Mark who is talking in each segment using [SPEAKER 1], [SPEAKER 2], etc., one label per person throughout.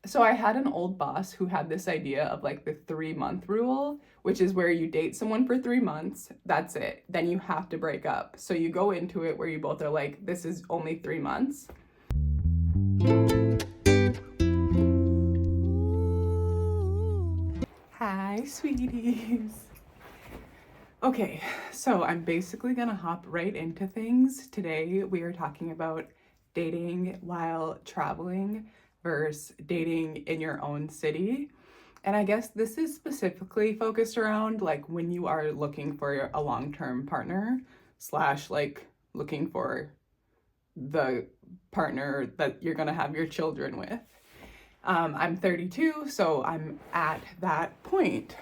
[SPEAKER 1] So I had an old boss who had this idea of like the 3 month rule, which is where you date someone for 3 months, that's it. Then you have to break up. So you go into it where you both are like, this is only 3 months. Hi, sweeties. Okay, so I'm basically gonna hop right into things. Today we are talking about dating while traveling versus dating in your own city. And I guess this is specifically focused around like when you are looking for a long-term partner slash like looking for the partner that you're gonna have your children with. I'm 32, so I'm at that point.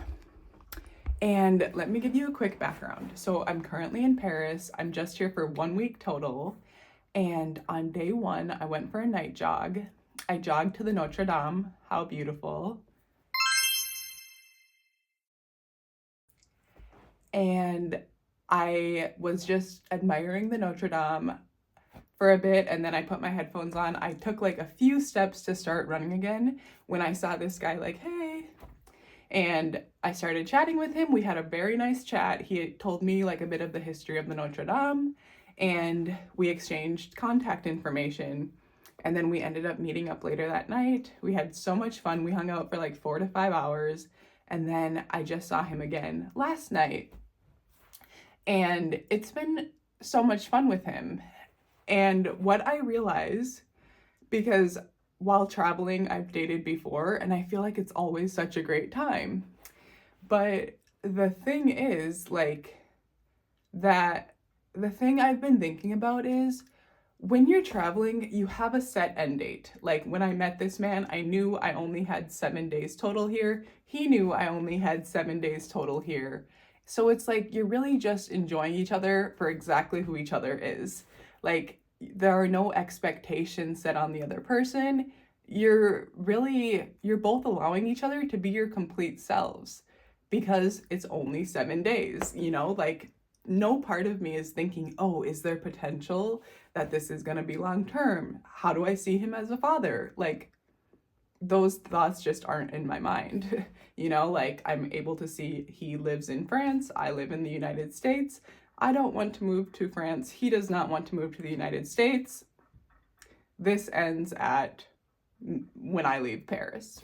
[SPEAKER 1] And let me give you a quick background. So I'm currently in Paris. I'm just here for 1 week total. And on day one, I went for a night jog. I jogged to the Notre Dame. How beautiful. And I was just admiring the Notre Dame for a bit, and then I put my headphones on. I took like a few steps to start running again when I saw this guy like, hey. And I started chatting with him. We had a very nice chat. He told me like a bit of the history of the Notre Dame, and we exchanged contact information. And then we ended up meeting up later that night. We had so much fun. We hung out for like 4 to 5 hours. And then I just saw him again last night. And it's been so much fun with him. And what I realize, because while traveling, I've dated before, and I feel like it's always such a great time. But the thing is, like, that the thing I've been thinking about is when you're traveling, you have a set end date. Like, when I met this man, I knew I only had 7 days total here. He knew I only had 7 days total here. So it's like you're really just enjoying each other for exactly who each other is. Like, there are no expectations set on the other person. You're both allowing each other to be your complete selves because it's only 7 days, like no part of me is thinking, oh, is there potential that this is going to be long term? How do I see him as a father? Like, those thoughts just aren't in my mind. Like I'm able to see he lives in France, I live in the United States. I don't want to move to France. He does not want to move to the United States. This ends at when I leave Paris.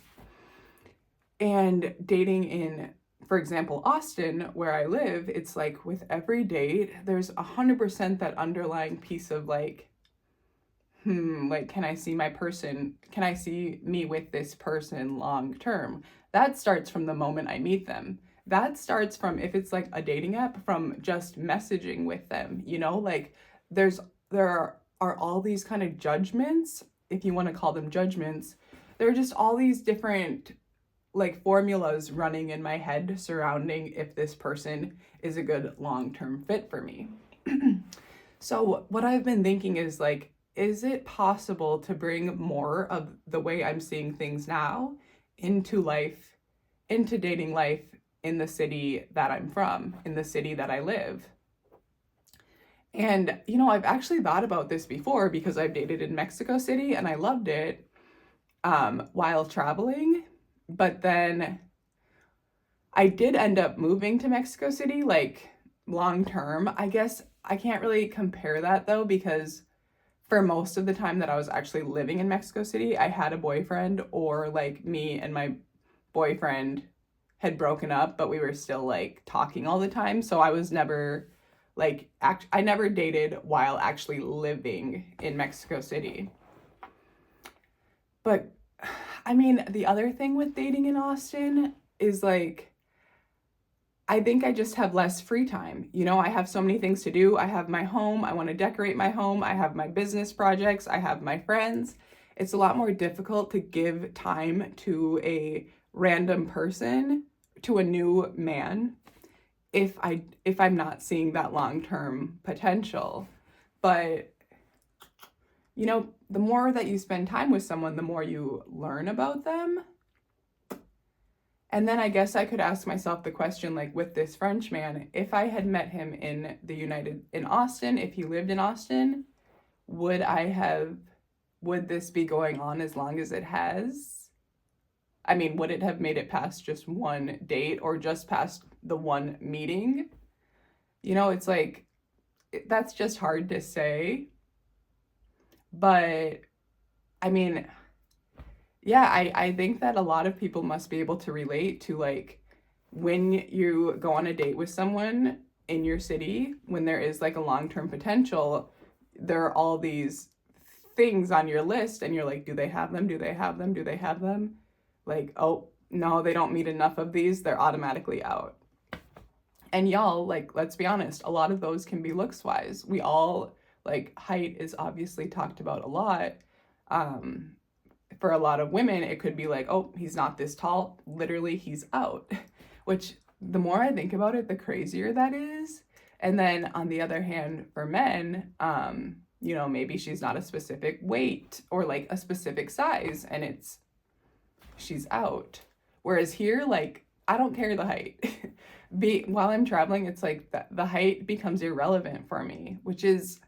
[SPEAKER 1] And dating in, for example, Austin, where I live, it's like with every date, there's 100% that underlying piece of like, like, can I see my person? Can I see me with this person long term? That starts from the moment I meet them. That starts from, if it's like a dating app, from just messaging with them, like there are all these kind of judgments, if you want to call them judgments. There are just all these different like formulas running in my head surrounding if this person is a good long-term fit for me. So what I've been thinking is like, is it possible to bring more of the way I'm seeing things now into life, into dating life in the city that I'm from, in the city that I live? And, I've actually thought about this before because I've dated in Mexico City and I loved it while traveling. But then I did end up moving to Mexico City, like long term. I guess I can't really compare that though, because for most of the time that I was actually living in Mexico City, I had a boyfriend, or like me and my boyfriend had broken up, but we were still like talking all the time. So I was never like, I never dated while actually living in Mexico City. But I mean, the other thing with dating in Austin is like, I think I just have less free time. I have so many things to do. I have my home. I want to decorate my home. I have my business projects. I have my friends. It's a lot more difficult to give time to a random person, to a new man, if I'm not seeing that long-term potential. But the more that you spend time with someone, the more you learn about them. And then I guess I could ask myself the question, like with this French man, if I had met him in Austin, if he lived in Austin, would this be going on as long as it has? I mean, would it have made it past just one date or just past the one meeting? You know, it's like, that's just hard to say. But I mean, yeah, I think that a lot of people must be able to relate to like when you go on a date with someone in your city, when there is like a long-term potential, there are all these things on your list and you're like, do they have them? Do they have them? Do they have them? Like, oh, no, they don't meet enough of these. They're automatically out. And y'all, like, let's be honest, a lot of those can be looks wise. We all, like, height is obviously talked about a lot. Um, for a lot of women, it could be like, oh, he's not this tall. Literally, he's out. Which the more I think about it, the crazier that is. And then on the other hand, for men, you know, maybe she's not a specific weight or like a specific size and she's out. Whereas here, like, I don't care the height. While I'm traveling, it's like the height becomes irrelevant for me, which is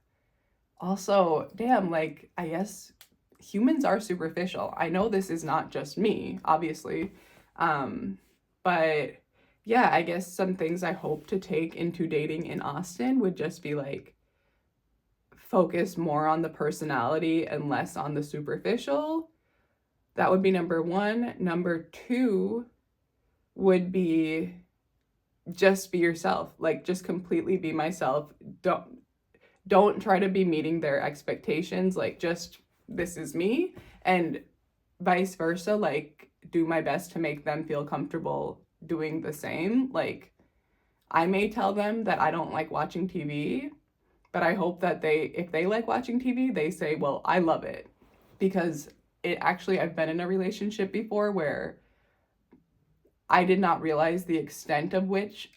[SPEAKER 1] also, damn, like, I guess humans are superficial. I know this is not just me, obviously. But yeah, I guess some things I hope to take into dating in Austin would just be like, focus more on the personality and less on the superficial. That would be number one. Number two would be just be yourself. Like, just completely be myself. Don't try to be meeting their expectations. Like, just, this is me. And vice versa, like, do my best to make them feel comfortable doing the same. Like, I may tell them that I don't like watching TV, but I hope that if they like watching TV, they say, well, I love it. Because I've been in a relationship before where I did not realize the extent of which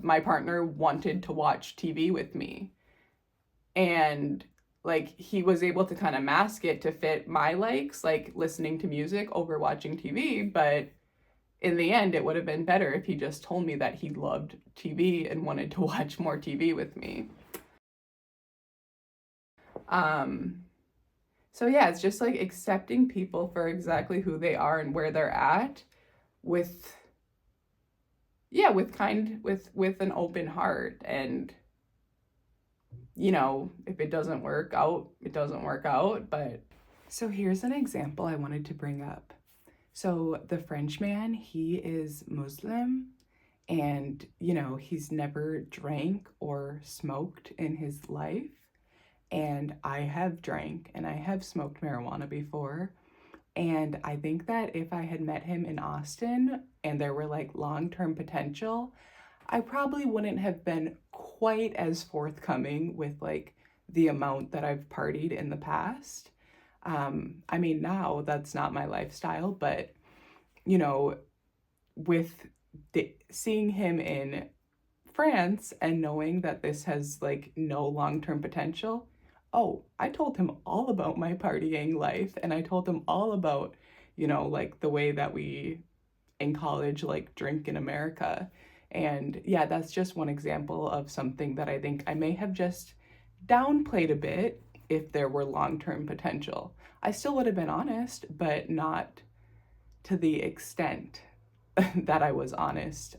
[SPEAKER 1] my partner wanted to watch TV with me. And like, he was able to kind of mask it to fit my likes, like listening to music over watching TV. But in the end, it would have been better if he just told me that he loved TV and wanted to watch more TV with me. So yeah, it's just like accepting people for exactly who they are and where they're at with an open heart. And you know, if it doesn't work out, it doesn't work out. But so here's an example I wanted to bring up. So the French man, he is Muslim, and you know, he's never drank or smoked in his life. And I have drank and I have smoked marijuana before. And I think that if I had met him in Austin and there were like long-term potential, I probably wouldn't have been quite as forthcoming with like the amount that I've partied in the past. I mean, now that's not my lifestyle, but you know, with seeing him in France and knowing that this has like no long-term potential, oh, I told him all about my partying life, and I told him all about, you know, like the way that we in college like drink in America. And yeah, that's just one example of something that I think I may have just downplayed a bit if there were long-term potential. I still would have been honest, but not to the extent that I was honest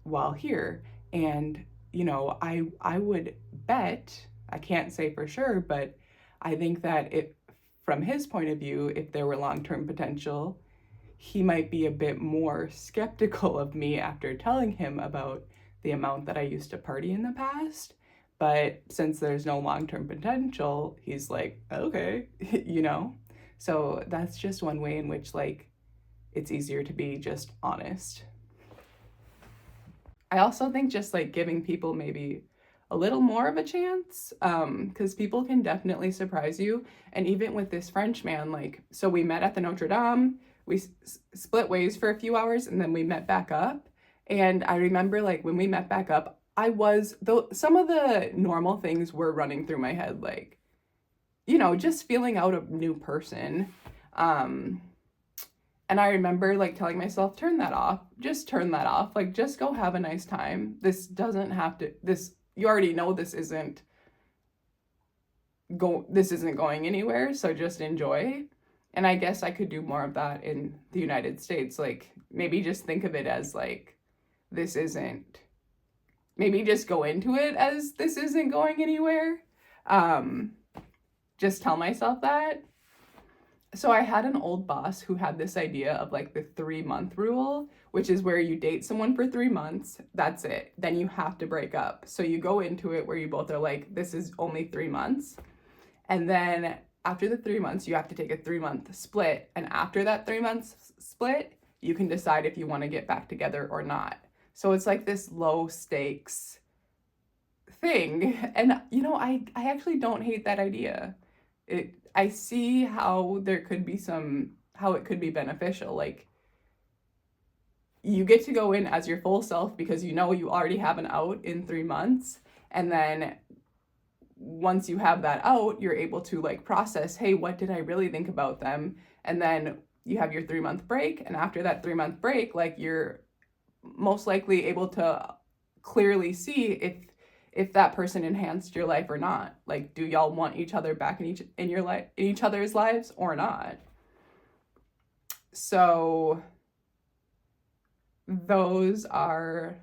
[SPEAKER 1] while here. And, you know, I would bet, I can't say for sure, but I think that from his point of view, if there were long-term potential, he might be a bit more skeptical of me after telling him about the amount that I used to party in the past. But since there's no long-term potential, he's like, okay, you know? So that's just one way in which like it's easier to be just honest. I also think just like giving people maybe a little more of a chance, because people can definitely surprise you. And even with this French man, like, so we met at the Notre Dame, we split ways for a few hours, and then we met back up. And I remember like when we met back up, though some of the normal things were running through my head, like, you know, just feeling out a new person. And I remember like telling myself, turn that off, just turn that off, like just go have a nice time. This doesn't have to, you already know this isn't going anywhere, so just enjoy. And I guess I could do more of that in the United States. Like, maybe just think of it as like, this isn't, maybe just go into it as this isn't going anywhere. Just tell myself that. So I had an old boss who had this idea of like the 3-month rule, which is where you date someone for 3 months, that's it. Then you have to break up. So you go into it where you both are like, this is only 3 months. And then after the 3 months, you have to take a 3-month split. And after that 3 months split, you can decide if you want to get back together or not. So it's like this low stakes thing. And, you know, I actually don't hate that idea. I see how there could be how it could be beneficial. Like, you get to go in as your full self because you know you already have an out in 3 months. And then once you have that out, you're able to like process, hey, what did I really think about them? And then you have your 3-month break. And after that 3-month break, like, you're most likely able to clearly see if that person enhanced your life or not. Like, do y'all want each other back in each other's lives or not? So those are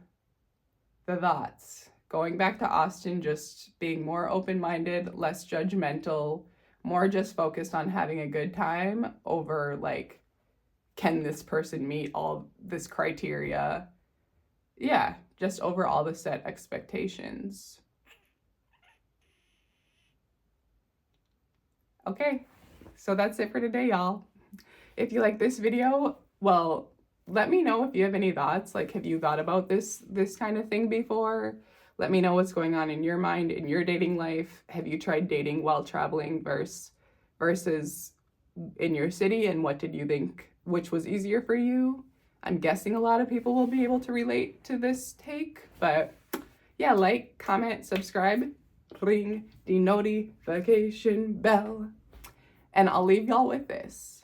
[SPEAKER 1] the thoughts. Going back to Austin, just being more open-minded, less judgmental, more just focused on having a good time over like, can this person meet all this criteria? Yeah, just over all the set expectations. Okay, so that's it for today, y'all. If you like this video, well, let me know if you have any thoughts. Like, have you thought about this kind of thing before? Let me know what's going on in your mind, in your dating life. Have you tried dating while traveling versus in your city? And what did you think, which was easier for you? I'm guessing a lot of people will be able to relate to this take, but yeah, like, comment, subscribe, ring the notification bell, and I'll leave y'all with this.